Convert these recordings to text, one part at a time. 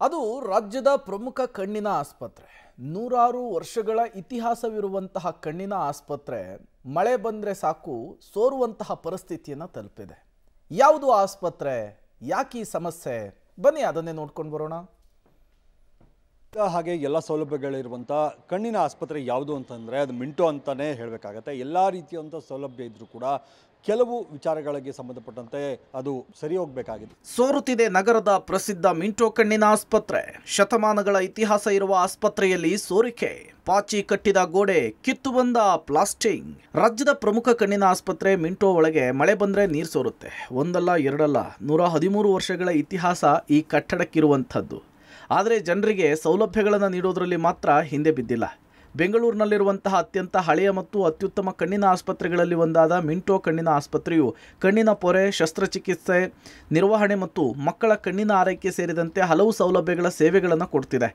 ಅದು ರಾಜ್ಯದ ಪ್ರಮುಖ ಕಣ್ಣಿನ ಆಸ್ಪತ್ರೆ. ನೂರಾರು ವರ್ಷಗಳ ಇತಿಹಾಸವಿರುವಂತಹ ಕಣ್ಣಿನ ಆಸ್ಪತ್ರೆ ಮಳೆ ಬಂದರೆ ಸಾಕು ಸೋರುವಂತಹ ಪರಿಸ್ಥಿತಿಯನ್ನು ತಲುಪಿದೆ. ಯಾವುದು ಆಸ್ಪತ್ರೆ, ಯಾಕೆ ಈ ಸಮಸ್ಯೆ? ಬನ್ನಿ ಅದನ್ನೇ ನೋಡ್ಕೊಂಡು ಬರೋಣ. ಹಾಗೆ ಎಲ್ಲ ಸೌಲಭ್ಯಗಳಿರುವಂಥ ಕಣ್ಣಿನ ಆಸ್ಪತ್ರೆ ಯಾವುದು ಅಂತಂದರೆ ಅದು ಮಿಂಟೋ ಅಂತಲೇ ಹೇಳಬೇಕಾಗತ್ತೆ. ಎಲ್ಲ ರೀತಿಯಂಥ ಸೌಲಭ್ಯ ಇದ್ದರೂ ಕೂಡ ಕೆಲವು ವಿಚಾರಗಳಿಗೆ ಸಂಬಂಧಪಟ್ಟಂತೆ ಅದು ಸರಿ ಹೋಗಬೇಕಾಗಿದೆ. ಸೋರುತ್ತಿದೆ ನಗರದ ಪ್ರಸಿದ್ಧ ಮಿಂಟೋ ಕಣ್ಣಿನ ಆಸ್ಪತ್ರೆ. ಶತಮಾನಗಳ ಇತಿಹಾಸ ಇರುವ ಆಸ್ಪತ್ರೆಯಲ್ಲಿ ಸೋರಿಕೆ, ಪಾಚಿ ಕಟ್ಟಿದ ಗೋಡೆ, ಕಿತ್ತು ಬಂದ ಪ್ಲಾಸ್ಟಿಂಗ್. ರಾಜ್ಯದ ಪ್ರಮುಖ ಕಣ್ಣಿನ ಆಸ್ಪತ್ರೆ ಮಿಂಟೋ ಒಳಗೆ ಮಳೆ ಬಂದರೆ ನೀರು ಸೋರುತ್ತೆ. ಒಂದಲ್ಲ ಎರಡಲ್ಲ, 113 ವರ್ಷಗಳ ಇತಿಹಾಸ ಈ ಕಟ್ಟಡಕ್ಕಿರುವಂಥದ್ದು. ಆದರೆ ಜನರಿಗೆ ಸೌಲಭ್ಯಗಳನ್ನು ನೀಡೋದರಲ್ಲಿ ಮಾತ್ರ ಹಿಂದೆ ಬಿದ್ದಿಲ್ಲ. ಬೆಂಗಳೂರಿನಲ್ಲಿರುವಂತಹ ಅತ್ಯಂತ ಹಳೆಯ ಮತ್ತು ಅತ್ಯುತ್ತಮ ಕಣ್ಣಿನ ಆಸ್ಪತ್ರೆಗಳಲ್ಲಿ ಒಂದಾದ ಮಿಂಟೋ ಕಣ್ಣಿನ ಆಸ್ಪತ್ರೆಯು ಕಣ್ಣಿನ ಪೊರೆ, ಶಸ್ತ್ರಚಿಕಿತ್ಸೆ, ನಿರ್ವಹಣೆ ಮತ್ತು ಮಕ್ಕಳ ಕಣ್ಣಿನ ಆರೈಕೆ ಸೇರಿದಂತೆ ಹಲವು ಸೌಲಭ್ಯಗಳ ಸೇವೆಗಳನ್ನು ಕೊಡ್ತಿದೆ.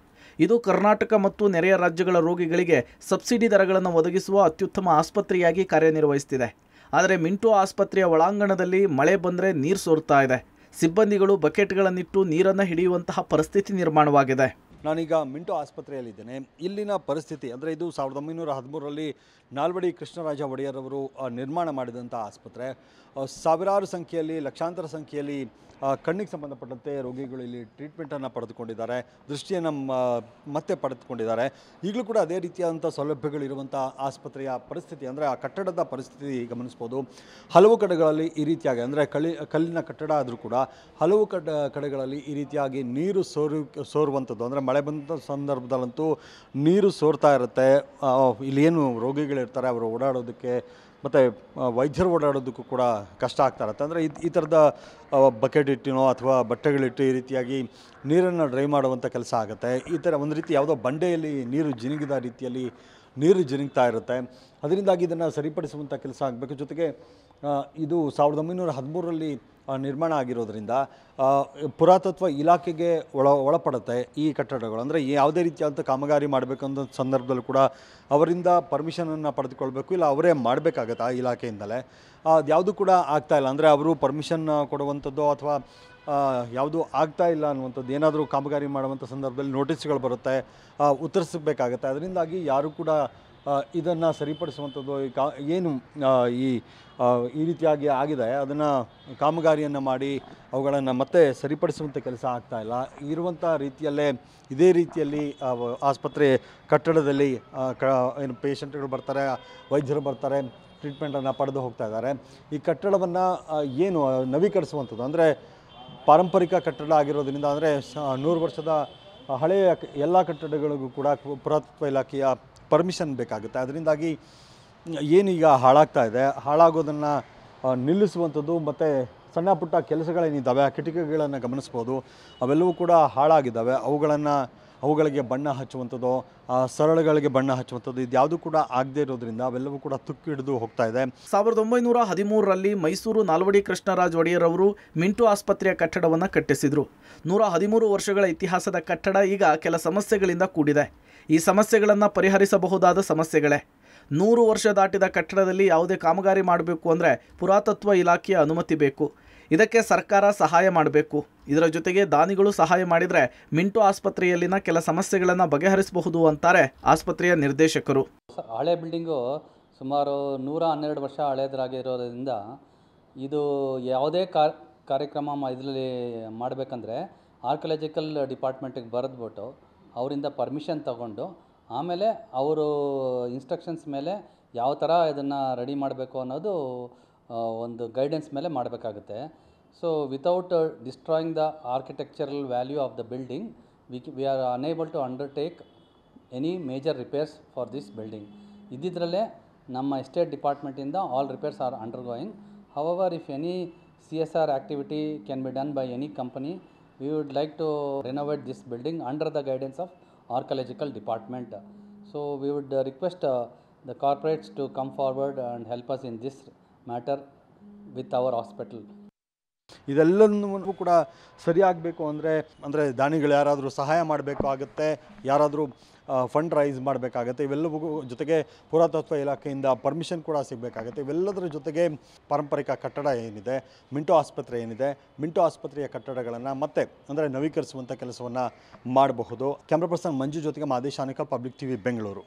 ಇದು ಕರ್ನಾಟಕ ಮತ್ತು ನೆರೆಯ ರಾಜ್ಯಗಳ ರೋಗಿಗಳಿಗೆ ಸಬ್ಸಿಡಿ ದರಗಳನ್ನು ಒದಗಿಸುವ ಅತ್ಯುತ್ತಮ ಆಸ್ಪತ್ರೆಯಾಗಿ ಕಾರ್ಯನಿರ್ವಹಿಸುತ್ತಿದೆ. ಆದರೆ ಮಿಂಟೋ ಆಸ್ಪತ್ರೆಯ ಒಳಾಂಗಣದಲ್ಲಿ ಮಳೆ ಬಂದರೆ ನೀರು ಸೋರ್ತಾ ಇದೆ. ಸಿಬ್ಬಂದಿಗಳು ಬಕೆಟ್ಗಳನ್ನಿಟ್ಟು ನೀರನ್ನು ಹಿಡಿಯುವಂತಹ ಪರಿಸ್ಥಿತಿ ನಿರ್ಮಾಣವಾಗಿದೆ. ನಾನೀಗ ಮಿಂಟೋ ಆಸ್ಪತ್ರೆಯಲ್ಲಿದ್ದೇನೆ. ಇಲ್ಲಿನ ಪರಿಸ್ಥಿತಿ ಅಂದರೆ ಇದು 1913ರಲ್ಲಿ ನಾಲ್ವಡಿ ಕೃಷ್ಣರಾಜ ಒಡೆಯರ್ ಅವರು ನಿರ್ಮಾಣ ಮಾಡಿದಂಥ ಆಸ್ಪತ್ರೆ. ಸಾವಿರಾರು ಸಂಖ್ಯೆಯಲ್ಲಿ, ಲಕ್ಷಾಂತರ ಸಂಖ್ಯೆಯಲ್ಲಿ ಕಣ್ಣಿಗೆ ಸಂಬಂಧಪಟ್ಟಂತೆ ರೋಗಿಗಳು ಇಲ್ಲಿ ಟ್ರೀಟ್ಮೆಂಟನ್ನು ಪಡೆದುಕೊಂಡಿದ್ದಾರೆ, ದೃಷ್ಟಿಯನ್ನು ಮತ್ತೆ ಪಡೆದುಕೊಂಡಿದ್ದಾರೆ. ಈಗಲೂ ಕೂಡ ಅದೇ ರೀತಿಯಾದಂಥ ಸೌಲಭ್ಯಗಳಿರುವಂಥ ಆಸ್ಪತ್ರೆಯ ಪರಿಸ್ಥಿತಿ ಅಂದರೆ ಆ ಕಟ್ಟಡದ ಪರಿಸ್ಥಿತಿ ಗಮನಿಸ್ಬೋದು. ಹಲವು ಕಡೆಗಳಲ್ಲಿ ಈ ರೀತಿಯಾಗಿ ಅಂದರೆ ಕಲ್ಲಿನ ಕಟ್ಟಡ ಆದರೂ ಕೂಡ ಹಲವು ಕಡೆಗಳಲ್ಲಿ ಈ ರೀತಿಯಾಗಿ ನೀರು ಸೋರುವಂಥದ್ದು ಅಂದರೆ ಮಳೆ ಬಂದ ಸಂದರ್ಭದಲ್ಲಂತೂ ನೀರು ಸೋರ್ತಾ ಇರುತ್ತೆ. ಇಲ್ಲಿ ಏನು ರೋಗಿಗಳಿರ್ತಾರೆ ಅವರು ಓಡಾಡೋದಕ್ಕೆ ಮತ್ತು ವೈದ್ಯರು ಓಡಾಡೋದಕ್ಕೂ ಕೂಡ ಕಷ್ಟ ಆಗ್ತಾ ಇರುತ್ತೆ. ಅಂದರೆ ಈ ಥರದ ಬಕೆಟ್ ಇಟ್ಟಿನೋ ಅಥವಾ ಬಟ್ಟೆಗಳಿಟ್ಟು ಈ ರೀತಿಯಾಗಿ ನೀರನ್ನು ಡ್ರೈ ಮಾಡುವಂಥ ಕೆಲಸ ಆಗುತ್ತೆ. ಈ ಥರ ಒಂದು ರೀತಿ ಯಾವುದೋ ಬಂಡೆಯಲ್ಲಿ ನೀರು ಜಿನುಗಿದ ರೀತಿಯಲ್ಲಿ ನೀರು ಜಿನುಗ್ತಾ ಇರುತ್ತೆ. ಅದರಿಂದಾಗಿ ಇದನ್ನು ಸರಿಪಡಿಸುವಂಥ ಕೆಲಸ ಆಗಬೇಕು. ಜೊತೆಗೆ ಇದು 1913ರಲ್ಲಿ ನಿರ್ಮಾಣ ಆಗಿರೋದ್ರಿಂದ ಪುರಾತತ್ವ ಇಲಾಖೆಗೆ ಒಳಪಡುತ್ತೆ ಈ ಕಟ್ಟಡಗಳು. ಅಂದರೆ ಯಾವುದೇ ರೀತಿಯಾದಂಥ ಕಾಮಗಾರಿ ಮಾಡಬೇಕಂತ ಸಂದರ್ಭದಲ್ಲೂ ಕೂಡ ಅವರಿಂದ ಪರ್ಮಿಷನನ್ನು ಪಡೆದುಕೊಳ್ಬೇಕು, ಇಲ್ಲ ಅವರೇ ಮಾಡಬೇಕಾಗತ್ತೆ ಆ ಇಲಾಖೆಯಿಂದಲೇ. ಅದು ಕೂಡ ಆಗ್ತಾಯಿಲ್ಲ. ಅಂದರೆ ಅವರು ಪರ್ಮಿಷನ್ ಕೊಡುವಂಥದ್ದು ಅಥವಾ ಯಾವುದು ಆಗ್ತಾ ಇಲ್ಲ ಅನ್ನುವಂಥದ್ದು, ಏನಾದರೂ ಕಾಮಗಾರಿ ಮಾಡುವಂಥ ಸಂದರ್ಭದಲ್ಲಿ ನೋಟಿಸ್ಗಳು ಬರುತ್ತೆ, ಉತ್ತರಿಸಬೇಕಾಗತ್ತೆ. ಅದರಿಂದಾಗಿ ಯಾರು ಕೂಡ ಇದನ್ನು ಸರಿಪಡಿಸುವಂಥದ್ದು ಏನು ಈ ರೀತಿಯಾಗಿ ಆಗಿದೆ ಅದನ್ನು ಕಾಮಗಾರಿಯನ್ನು ಮಾಡಿ ಅವುಗಳನ್ನು ಮತ್ತೆ ಸರಿಪಡಿಸುವಂಥ ಕೆಲಸ ಆಗ್ತಾಯಿಲ್ಲ. ಇರುವಂಥ ರೀತಿಯಲ್ಲೇ ಇದೇ ರೀತಿಯಲ್ಲಿ ಆಸ್ಪತ್ರೆ ಕಟ್ಟಡದಲ್ಲಿ ಏನು ಪೇಷಂಟ್ಗಳು ಬರ್ತಾರೆ, ವೈದ್ಯರು ಬರ್ತಾರೆ, ಟ್ರೀಟ್ಮೆಂಟನ್ನು ಪಡೆದು ಹೋಗ್ತಾ ಇದ್ದಾರೆ. ಈ ಕಟ್ಟಡವನ್ನು ಏನು ನವೀಕರಿಸುವಂಥದ್ದು ಅಂದರೆ ಪಾರಂಪರಿಕ ಕಟ್ಟಡ ಆಗಿರೋದ್ರಿಂದ ಅಂದರೆ 100 ವರ್ಷದ ಹಳೆಯ ಎಲ್ಲ ಕಟ್ಟಡಗಳಿಗೂ ಕೂಡ ಪುರಾತತ್ವ ಇಲಾಖೆಯ ಪರ್ಮಿಷನ್ ಬೇಕಾಗುತ್ತೆ. ಅದರಿಂದಾಗಿ ಏನೀಗ ಹಾಳಾಗ್ತಾ ಇದೆ, ಹಾಳಾಗೋದನ್ನು ನಿಲ್ಲಿಸುವಂಥದ್ದು ಮತ್ತು ಸಣ್ಣ ಪುಟ್ಟ ಕೆಲಸಗಳೇನಿದ್ದಾವೆ, ಆ ಕಿಟಕಿಗಳನ್ನು ಗಮನಿಸ್ಬೋದು, ಅವೆಲ್ಲವೂ ಕೂಡ ಹಾಳಾಗಿದ್ದಾವೆ. ಅವುಗಳಿಗೆ ಬಣ್ಣ ಹಚ್ಚುವಂಥದ್ದು, ಸರಳುಗಳಿಗೆ ಬಣ್ಣ ಹಚ್ಚುವಂಥದ್ದು, ಇದ್ಯಾವುದು ಕೂಡ ಆಗದೇ ಇರೋದ್ರಿಂದ ಅವೆಲ್ಲವೂ ಕೂಡ ತುಕ್ಕು ಹಿಡಿದು ಹೋಗ್ತಾ ಇದೆ. 1913ರಲ್ಲಿ ಮೈಸೂರು ನಾಲ್ವಡಿ ಕೃಷ್ಣರಾಜ ಒಡೆಯರ್ ಅವರು ಮಿಂಟೋ ಆಸ್ಪತ್ರೆಯ ಕಟ್ಟಡವನ್ನು ಕಟ್ಟಿಸಿದರು. 113 ವರ್ಷಗಳ ಇತಿಹಾಸದ ಕಟ್ಟಡ ಈಗ ಕೆಲ ಸಮಸ್ಯೆಗಳಿಂದ ಕೂಡಿದೆ. ಈ ಸಮಸ್ಯೆಗಳನ್ನು ಪರಿಹರಿಸಬಹುದಾದ ಸಮಸ್ಯೆಗಳೇ. 100 ವರ್ಷ ದಾಟಿದ ಕಟ್ಟಡದಲ್ಲಿ ಯಾವುದೇ ಕಾಮಗಾರಿ ಮಾಡಬೇಕು ಅಂದರೆ ಪುರಾತತ್ವ ಇಲಾಖೆಯ ಅನುಮತಿ ಬೇಕು. ಇದಕ್ಕೆ ಸರ್ಕಾರ ಸಹಾಯ ಮಾಡಬೇಕು. ಇದರ ಜೊತೆಗೆ ದಾನಿಗಳು ಸಹಾಯ ಮಾಡಿದರೆ ಮಿಂಟೋ ಆಸ್ಪತ್ರೆಯಲ್ಲಿನ ಕೆಲ ಸಮಸ್ಯೆಗಳನ್ನು ಬಗೆಹರಿಸಬಹುದು ಅಂತಾರೆ ಆಸ್ಪತ್ರೆಯ ನಿರ್ದೇಶಕರು. ಹಳೆ ಬಿಲ್ಡಿಂಗು ಸುಮಾರು 112 ವರ್ಷ ಹಳೆಯದಾಗಿರೋದ್ರಿಂದ ಇದು ಯಾವುದೇ ಕಾರ್ಯಕ್ರಮ ಇದರಲ್ಲಿ ಮಾಡಬೇಕಂದ್ರೆ ಆರ್ಕಿಯಾಲಜಿಕಲ್ ಡಿಪಾರ್ಟ್ಮೆಂಟಿಗೆ ಬರೆದ್ಬಿಟ್ಟು ಅವರಿಂದ ಪರ್ಮಿಷನ್ ತಗೊಂಡು ಆಮೇಲೆ ಅವರು ಇನ್ಸ್ಟ್ರಕ್ಷನ್ಸ್ ಮೇಲೆ ಯಾವ ಥರ ಇದನ್ನು ರೆಡಿ ಮಾಡಬೇಕು ಅನ್ನೋದು ಒಂದು ಗೈಡೆನ್ಸ್ ಮೇಲೆ ಮಾಡಬೇಕಾಗುತ್ತೆ. So without destroying the architectural value of the building we are unable to undertake any major repairs for this building. ಇದ್ದಿದ್ರಲ್ಲೇ ನಮ್ಮ ಎಸ್ಟೇಟ್ ಡಿಪಾರ್ಟ್ಮೆಂಟಿಂದ all repairs are undergoing. However if any CSR activity can be done by any company, we would like to renovate this building under the guidance of archaeological department. So we would request the corporates to come forward and help us in this matter with our hospital. ಇದೆಲ್ಲವೂ ಕೂಡ ಸರಿಯಾಗಬೇಕು ಅಂದರೆ ದಾನಿಗಳು ಯಾರಾದರೂ ಸಹಾಯ ಮಾಡಬೇಕಾಗತ್ತೆ, ಯಾರಾದರೂ fund raise ಮಾಡಬೇಕಾಗತ್ತೆ. ಇವೆಲ್ಲವೂ ಜೊತೆಗೆ ಪುರಾತತ್ವ ಇಲಾಖೆಯಿಂದ ಪರ್ಮಿಷನ್ ಕೂಡ ಸಿಗಬೇಕಾಗತ್ತೆ. ಇವೆಲ್ಲದರ ಜೊತೆಗೆ ಪಾರಂಪರಿಕ ಕಟ್ಟಡ ಏನಿದೆ, ಮಿಂಟೋ ಆಸ್ಪತ್ರೆ ಏನಿದೆ, ಮಿಂಟೋ ಆಸ್ಪತ್ರೆಯ ಕಟ್ಟಡಗಳನ್ನು ಮತ್ತೆ ಅಂದರೆ ನವೀಕರಿಸುವಂಥ ಕೆಲಸವನ್ನು ಮಾಡಬಹುದು. ಕ್ಯಾಮ್ರಾ ಪರ್ಸನ್ ಮಂಜು ಜೊತೆಗೆ ಮಾದೇಶ್ ಆನೇಕಲ್, ಪಬ್ಲಿಕ್ ಟಿವಿ, ಬೆಂಗಳೂರು.